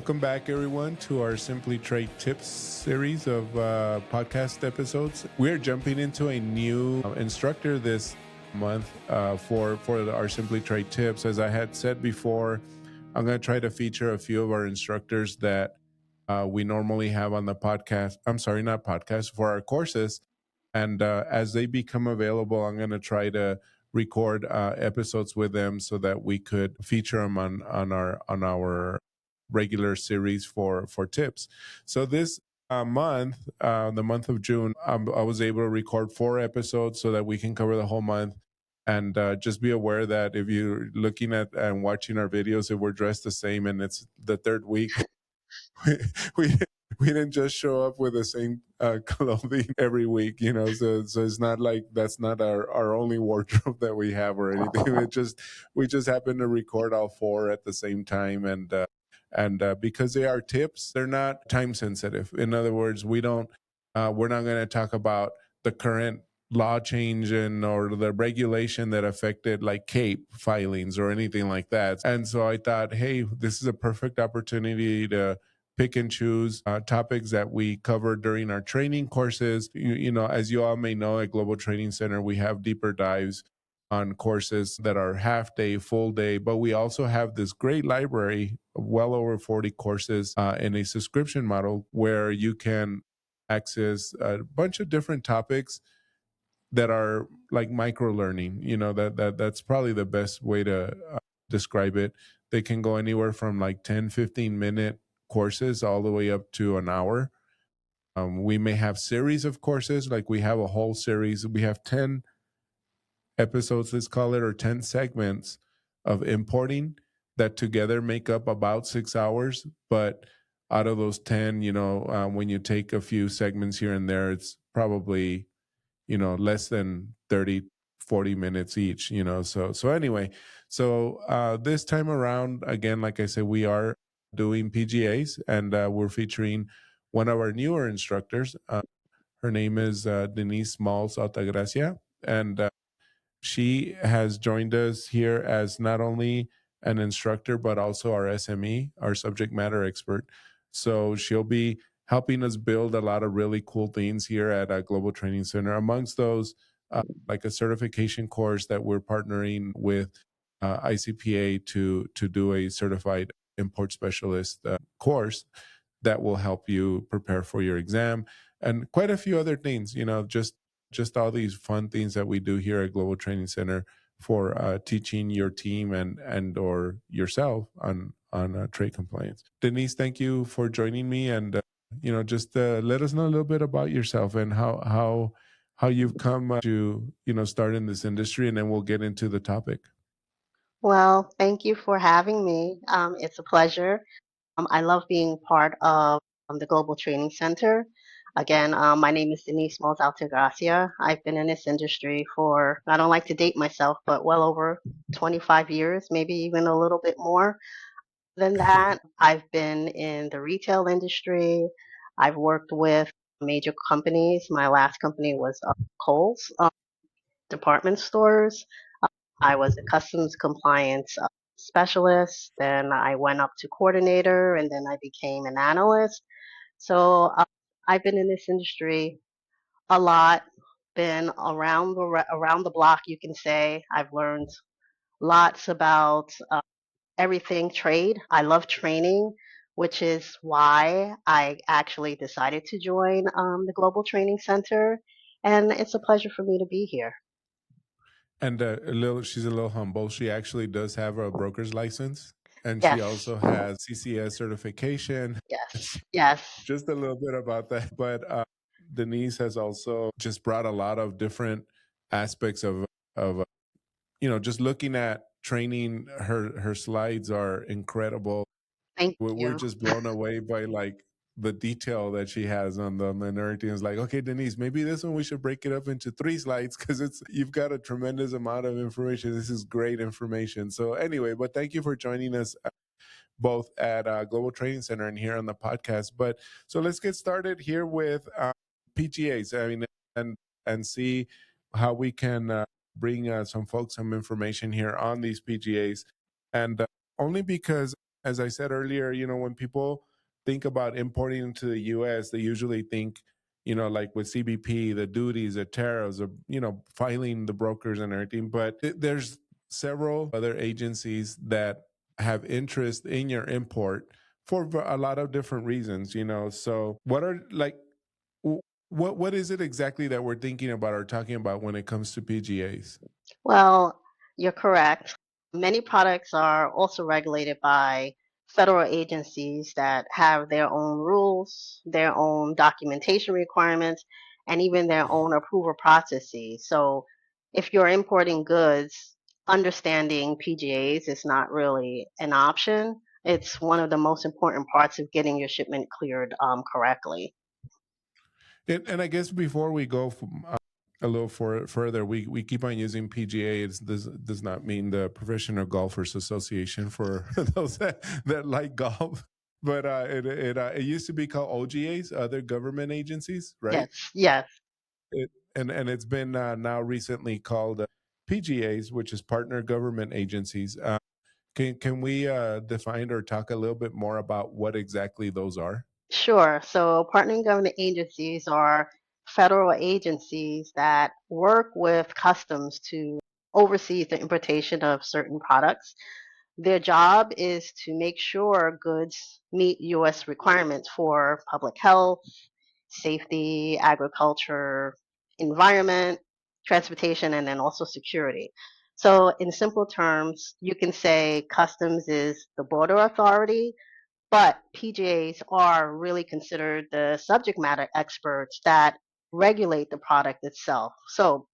Welcome back, everyone, to our Simply Trade Tips series of podcast episodes. We're jumping into a new instructor this month for our Simply Trade Tips. As I had said before, I'm going to try to feature a few of our instructors that we normally have on the podcast. I'm sorry, not podcast, for our courses. And as they become available, I'm going to try to record episodes with them so that we could feature them on our regular series for tips. So this month, the month of June, I was able to record 4 episodes so that we can cover the whole month. And just be aware that if you're looking at and watching our videos, if we're dressed the same and it's the third week, we we didn't just show up with the same clothing every week, so it's not like that's not our only wardrobe that we have or anything. We just happen to record all 4 at the same time, and because they are tips, they're not time sensitive. In other words, we're not going to talk about the current law change or the regulation that affected like CAPE filings or anything like that. And so I thought, hey, this is a perfect opportunity to pick and choose topics that we cover during our training courses. As you all may know, at Global Training Center, we have deeper dives on courses that are half day, full day, but we also have this great library of well over 40 courses in a subscription model where you can access a bunch of different topics that are like micro learning. That's probably the best way to describe it. They can go anywhere from like 10-15 minute courses all the way up to an hour. We may have series of courses, like we have a whole series. We have 10 episodes, let's call it, or 10 segments of importing that together make up about 6 hours. But out of those 10, when you take a few segments here and there, it's probably less than 30-40 minutes each. So anyway, this time around, again, like I said, we are doing PGAs, and we're featuring one of our newer instructors. Her name is Denise Smalls-Altagracia, and she has joined us here as not only an instructor but also our SME, our subject matter expert. So she'll be helping us build a lot of really cool things here at Global Training Center. Amongst those, like a certification course that we're partnering with ICPA to do a certified import specialist course that will help you prepare for your exam, and quite a few other things. Just all these fun things that we do here at Global Training Center for teaching your team and or yourself on trade compliance. Denise, thank you for joining me, and just let us know a little bit about yourself and how you've come to start in this industry, and then we'll get into the topic. Well, thank you for having me. It's a pleasure. I love being part of the Global Training Center. Again, my name is Denise Smalls-Altagracia. I've been in this industry for, I don't like to date myself, but well over 25 years, maybe even a little bit more than that. I've been in the retail industry. I've worked with major companies. My last company was Kohl's department stores. I was a customs compliance specialist. Then I went up to coordinator, and then I became an analyst. So I've been in this industry a lot, been around the block, you can say. I've learned lots about everything trade. I love training, which is why I actually decided to join the Global Training Center. And it's a pleasure for me to be here. And she's a little humble. She actually does have a broker's license, and she Yes, also has CCS certification. yes, yes. Just a little bit about that. But Denise has also just brought a lot of different aspects of just looking at training. Her slides are incredible. Thank We're you. just blown away by like the detail that she has on them, and everything is like, okay, Denise, maybe this one we should break it up into 3 slides because you've got a tremendous amount of information. This is great information. So anyway, but thank you for joining us both at Global Training Center and here on the podcast. But so let's get started here with PGAs. I mean, and see how we can bring some folks some information here on these PGAs, and only because as I said earlier, when people think about importing into the US, they usually think, like with CBP, the duties, the tariffs, filing the brokers and everything. But there's several other agencies that have interest in your import for a lot of different reasons. So what are like what is it exactly that we're thinking about or talking about when it comes to PGAs? Well, you're correct. Many products are also regulated by federal agencies that have their own rules, their own documentation requirements, and even their own approval processes. So if you're importing goods, understanding PGAs is not really an option. It's one of the most important parts of getting your shipment cleared correctly. And I guess before we go a little further, we keep on using PGA. It does not mean the Professional Golfers Association for those that like golf. But it used to be called OGAs, other government agencies, right? Yes, yes. And it's been now recently called PGAs, which is partner government agencies. Can we define or talk a little bit more about what exactly those are? Sure. So, partnering government agencies are federal agencies that work with customs to oversee the importation of certain products. Their job is to make sure goods meet U.S. requirements for public health, safety, agriculture, environment, transportation, and then also security. So, in simple terms, you can say customs is the border authority, but PGAs are really considered the subject matter experts that regulate the product itself. So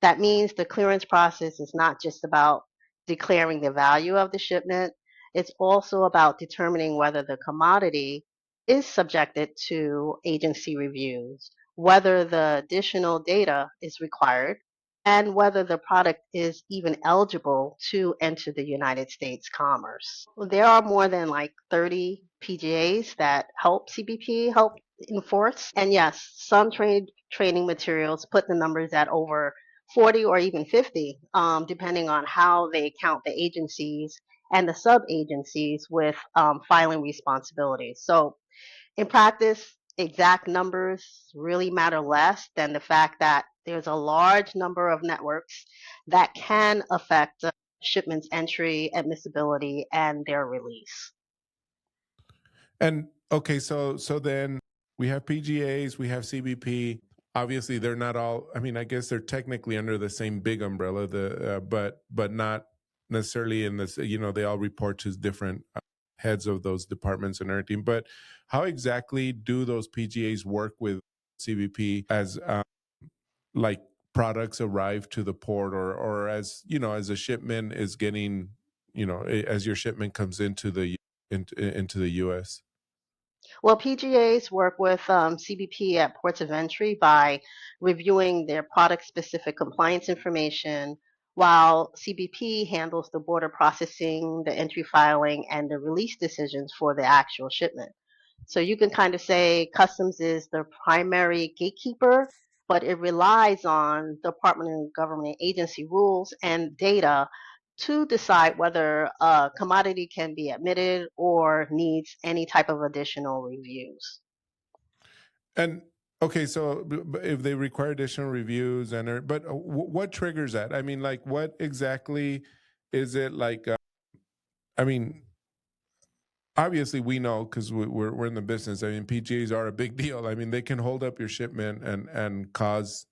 that means the clearance process is not just about declaring the value of the shipment, it's also about determining whether the commodity is subjected to agency reviews, whether the additional data is required, and whether the product is even eligible to enter the United States commerce. There are more than like 30 PGAs that help CBP help enforce. And yes, some training materials put the numbers at over 40 or even 50, depending on how they count the agencies and the sub agencies with filing responsibilities. So, in practice, exact numbers really matter less than the fact that there's a large number of networks that can affect shipments entry, admissibility, and their release. And okay, so then we have PGAs, we have CBP. Obviously, they're not all. I mean, I guess they're technically under the same big umbrella, but not necessarily in this. They all report to different heads of those departments and everything. But how exactly do those PGAs work with CBP as like products arrive to the port, or as a shipment is getting, as your shipment comes into the U.S. Well, PGAs work with CBP at ports of entry by reviewing their product specific compliance information, while CBP handles the border processing, the entry filing, and the release decisions for the actual shipment. So you can kind of say customs is the primary gatekeeper, but it relies on Department of Government agency rules and data to decide whether a commodity can be admitted or needs any type of additional reviews. And okay, so if they require additional reviews but what triggers that? I mean, like, what exactly is it like? I mean, obviously we know because we're in the business. I mean, PGAs are a big deal. I mean, they can hold up your shipment and cause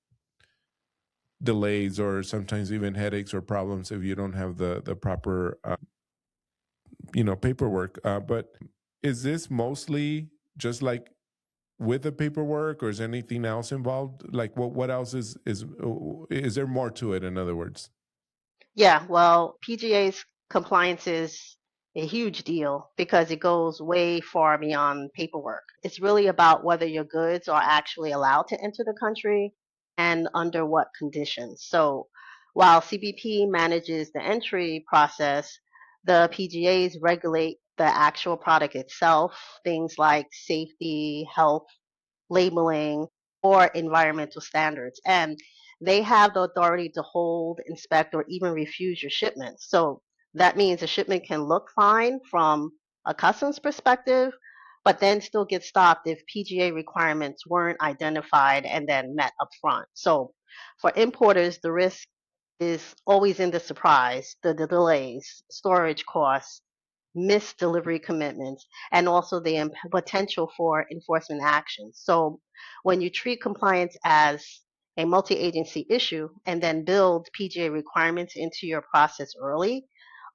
delays or sometimes even headaches or problems if you don't have the proper paperwork. But is this mostly just like with the paperwork, or is anything else involved? Like, what else is there more to it? In other words. Yeah, well, PGA's compliance is a huge deal because it goes way far beyond paperwork. It's really about whether your goods are actually allowed to enter the country and under what conditions. So, while CBP manages the entry process, the PGAs regulate the actual product itself, things like safety, health, labeling, or environmental standards. And they have the authority to hold, inspect, or even refuse your shipment. So that means a shipment can look fine from a customs perspective, but then still get stopped if PGA requirements weren't identified and then met upfront. So for importers, the risk is always in the surprise, the delays, storage costs, missed delivery commitments, and also the potential for enforcement actions. So when you treat compliance as a multi-agency issue and then build PGA requirements into your process early,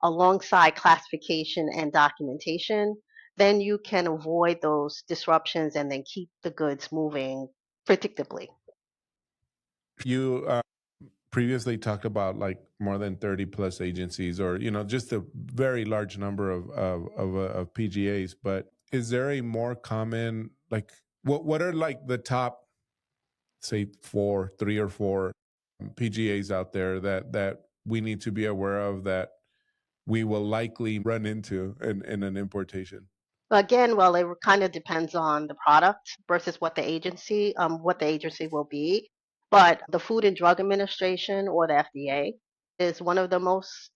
alongside classification and documentation, then you can avoid those disruptions and then keep the goods moving predictably. You previously talked about like more than 30 plus agencies, or just a very large number of PGAs. But is there a more common, like, what are like the top, say, three or four PGAs out there that we need to be aware of, that we will likely run into in an importation? Again, well, it kind of depends on the product versus what the agency will be. But the Food and Drug Administration, or the FDA, is one of the most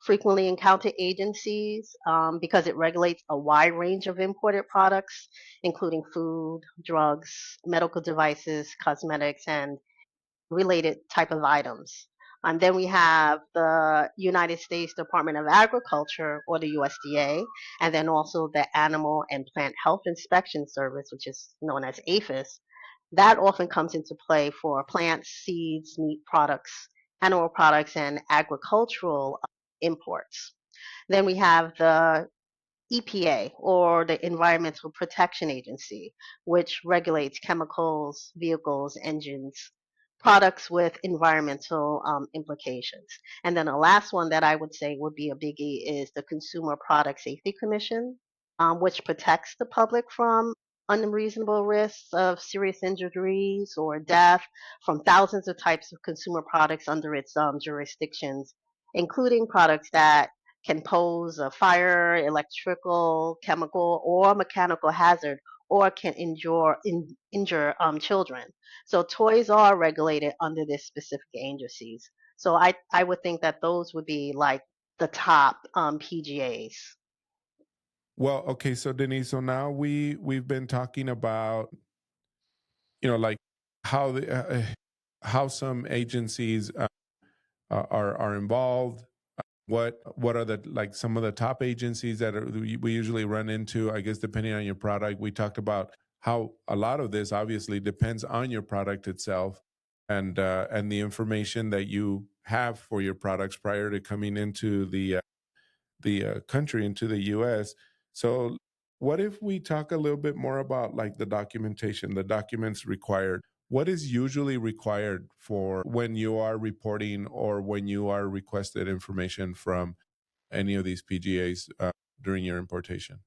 frequently encountered agencies because it regulates a wide range of imported products, including food, drugs, medical devices, cosmetics, and related type of items. And then we have the United States Department of Agriculture, or the USDA, and then also the Animal and Plant Health Inspection Service, which is known as APHIS. That often comes into play for plants, seeds, meat products, animal products, and agricultural imports. Then we have the EPA, or the Environmental Protection Agency, which regulates chemicals, vehicles, engines, products with environmental implications. And then the last one that I would say would be a biggie is the Consumer Product Safety Commission, which protects the public from unreasonable risks of serious injuries or death from thousands of types of consumer products under its jurisdictions, including products that can pose a fire, electrical, chemical, or mechanical hazard, or can injure children. So toys are regulated under this specific agencies. So I would think that those would be like the top PGAs. Well, okay, so Denise, so now we've been talking about, like how how some agencies are involved. What are the, like, some of the top agencies that we usually run into? I guess depending on your product, we talked about how a lot of this obviously depends on your product itself, and the information that you have for your products prior to coming into the country, into the U.S. So, what if we talk a little bit more about like the documentation, the documents required? What is usually required for when you are reporting or when you are requested information from any of these PGAs during your importation?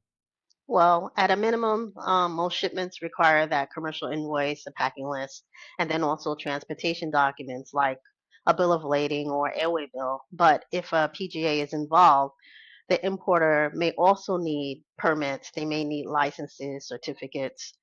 Well, at a minimum, most shipments require that commercial invoice, a packing list, and then also transportation documents like a bill of lading or airway bill. But if a PGA is involved, the importer may also need permits, they may need licenses, certificates,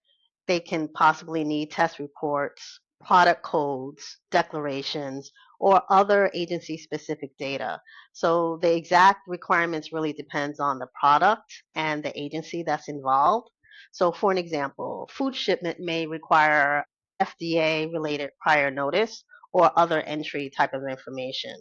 they can possibly need test reports, product codes, declarations, or other agency specific data. So the exact requirements really depends on the product and the agency that's involved. So for an example, food shipment may require FDA related prior notice or other entry type of information.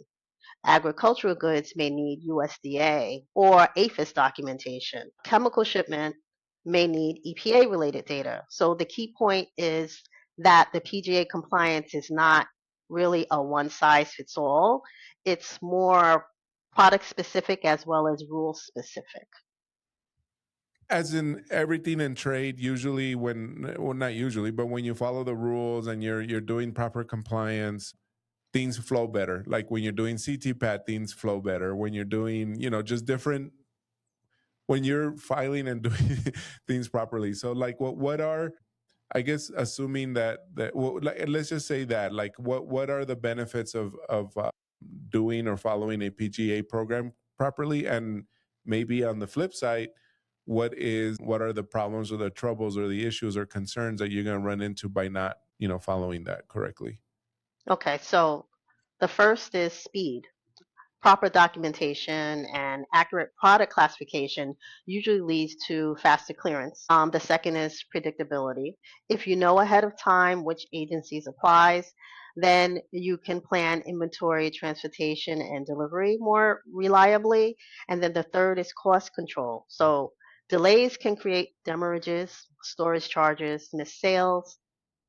Agricultural goods may need USDA or APHIS documentation. Chemical shipment may need EPA related data. So the key point is that the PGA compliance is not really a one size fits all. It's more product specific as well as rule specific. As in everything in trade, usually well, not usually, but when you follow the rules and you're doing proper compliance, things flow better. Like when you're doing CTPAT, things flow better. When you're doing, just different, when you're filing and doing things properly. So, like, what are, I guess, assuming that well, like, let's just say that, like, what are the benefits of doing or following a PGA program properly? And maybe on the flip side, what are the problems or the troubles or the issues or concerns that you're going to run into by not following that correctly? Okay, so the first is speed. Proper documentation and accurate product classification usually leads to faster clearance. The second is predictability. If you know ahead of time which agencies applies, then you can plan inventory, transportation, and delivery more reliably. And then the third is cost control. So delays can create demurrages, storage charges, missed sales,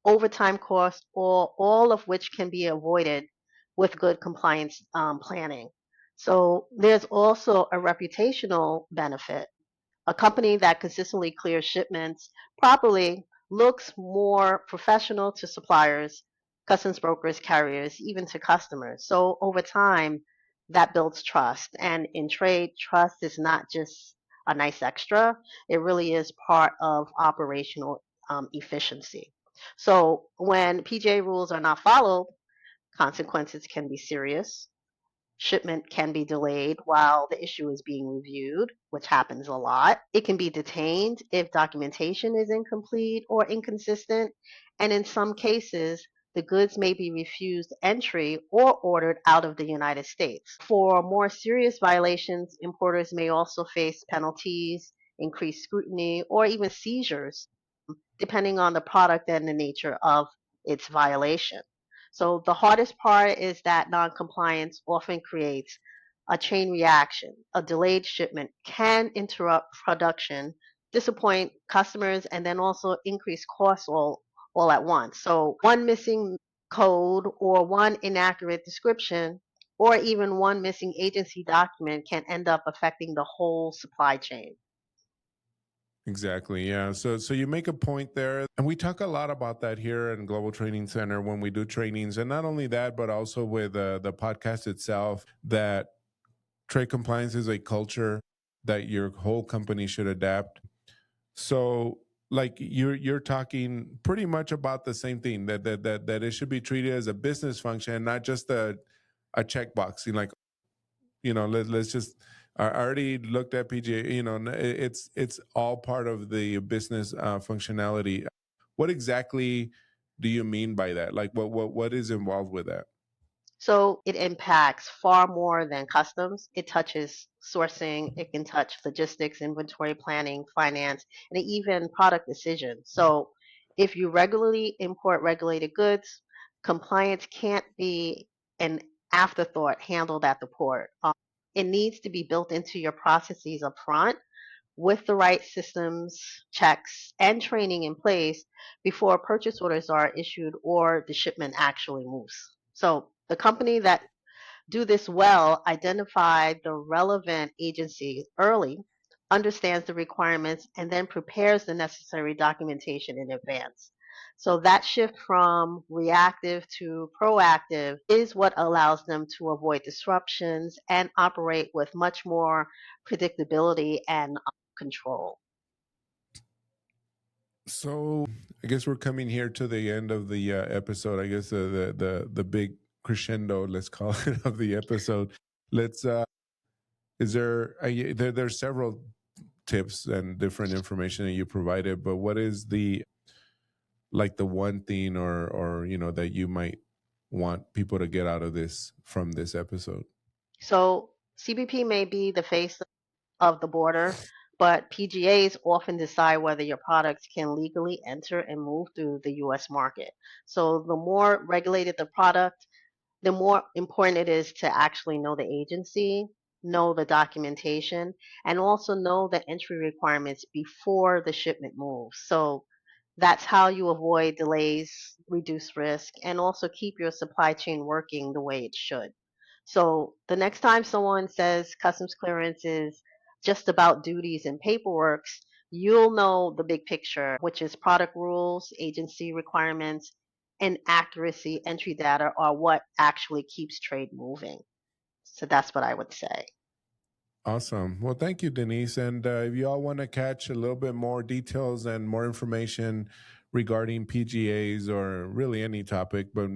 overtime costs, all of which can be avoided with good compliance planning. So there's also a reputational benefit. A company that consistently clears shipments properly looks more professional to suppliers, customs brokers, carriers, even to customers. So over time, that builds trust. And in trade, trust is not just a nice extra, it really is part of operational efficiency. So when PGA rules are not followed, consequences can be serious. Shipment can be delayed while the issue is being reviewed, which happens a lot. It can be detained if documentation is incomplete or inconsistent. And in some cases, the goods may be refused entry or ordered out of the United States. For more serious violations, importers may also face penalties, increased scrutiny, or even seizures depending on the product and the nature of its violation. So the hardest part is that noncompliance often creates a chain reaction. A delayed shipment can interrupt production, disappoint customers, and then also increase costs all at once. So one missing code or one inaccurate description or even one missing agency document can end up affecting the whole supply chain. Exactly. Yeah. So you make a point there, and we talk a lot about that here in Global Training Center when we do trainings, and not only that, but also with the podcast itself. That trade compliance is a culture that your whole company should adapt. So, like you're talking pretty much about the same thing, that it should be treated as a business function, not just a checkbox. Like, let's just, I already looked at PGA. It's all part of the business functionality. What exactly do you mean by that? Like, what is involved with that? So it impacts far more than customs. It touches sourcing, it can touch logistics, inventory planning, finance, and even product decisions. So if you regularly import regulated goods, compliance can't be an afterthought handled at the port. It needs to be built into your processes up front with the right systems, checks, and training in place before purchase orders are issued or the shipment actually moves. So the company that do this well identify the relevant agency early, understands the requirements, and then prepares the necessary documentation in advance. So that shift from reactive to proactive is what allows them to avoid disruptions and operate with much more predictability and control. So I guess we're coming here to the end of the episode. I guess the big crescendo, let's call it, of the episode. Let's. Is there? There's several tips and different information that you provided, but what is the one thing or that you might want people to get out of this from this episode? So CBP may be the face of the border, but PGAs often decide whether your products can legally enter and move through the US market. So the more regulated the product, the more important it is to actually know the agency, know the documentation, and also know the entry requirements before the shipment moves. So that's how you avoid delays, reduce risk, and also keep your supply chain working the way it should. So the next time someone says customs clearance is just about duties and paperwork, you'll know the big picture, which is product rules, agency requirements, and accuracy entry data are what actually keeps trade moving. So that's what I would say. Awesome. Well, thank you, Denise. And if you all want to catch a little bit more details and more information regarding PGAs or really any topic, but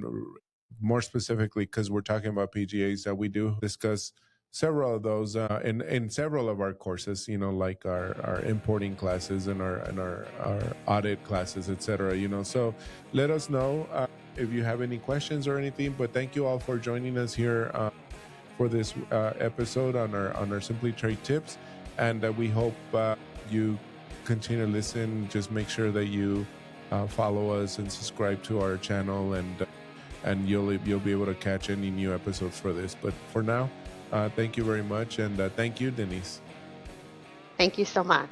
more specifically, because we're talking about PGAs, that we do discuss several of those in several of our courses, like our importing classes and our audit classes, etc. So let us know if you have any questions or anything. But thank you all for joining us here for this episode on our Simply Trade tips, and we hope you continue to listen. Just make sure that you follow us and subscribe to our channel, and you'll be able to catch any new episodes for this. But for now, thank you very much, and thank you, Denise. Thank you so much.